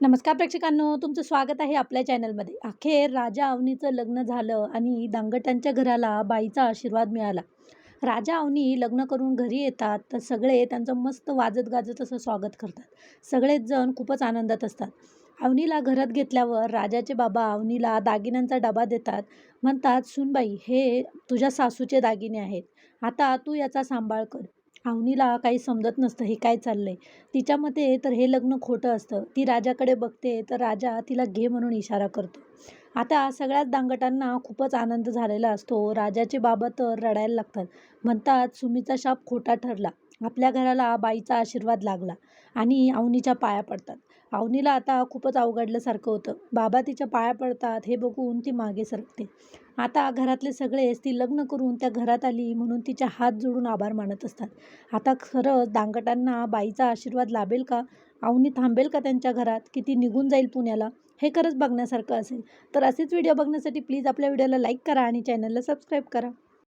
नमस्कार प्रेक्षकांनो, तुमचं स्वागत आहे आपल्या चॅनलमध्ये. अखेर राजा अवनीचं लग्न झालं आणि दांगटांच्या घराला बाईचा आशीर्वाद मिळाला. राजा अवनी लग्न करून घरी येतात तर सगळे त्यांचं मस्त वाजत-गाजत असं स्वागत करतात. सगळेच जण खूपच आनंदात असतात. अवनीला घरात घेतल्यावर राजाचे बाबा अवनीला दागिन्यांचा डबा देतात. म्हणतात, "सूनबाई, हे तुझ्या सासूचे दागिने आहेत. आता तू याचा सांभाळ कर." अवनीला काही समजत नसतं हे काय चाललंय. तिच्या मते तर हे लग्न खोटं असतं. ती राजाकडे बघते तर राजा तिला घे म्हणून इशारा करतो. आता सगळ्याच दांगटांना खूपच आनंद झालेला असतो. राजाचे बाबा तर रडायला लागतात. म्हणतात, "सुमीचा शाप खोटा ठरला. आपल्या घराला बाईचा आशीर्वाद लागला." आणि अवनीच्या पाया पडतात. अवनीला आता खूपच अवघडल्यासारखं होतं. बाबा तिच्या पाया पडतात हे बघून ती मागे सरकते. आता घरातले सगळेच ती लग्न करून त्या घरात आली म्हणून तिच्या हात जोडून आभार मानत असतात. आता खरंच दांगटांना बाईचा आशीर्वाद लाभेल का? अवनी थांबेल का त्यांच्या घरात, की ती निघून जाईल पुण्याला? हे खरंच बघण्यासारखं असेल. तर असेच व्हिडिओ बघण्यासाठी प्लीज आपल्या व्हिडिओला लाईक करा आणि चॅनलला सबस्क्राईब करा.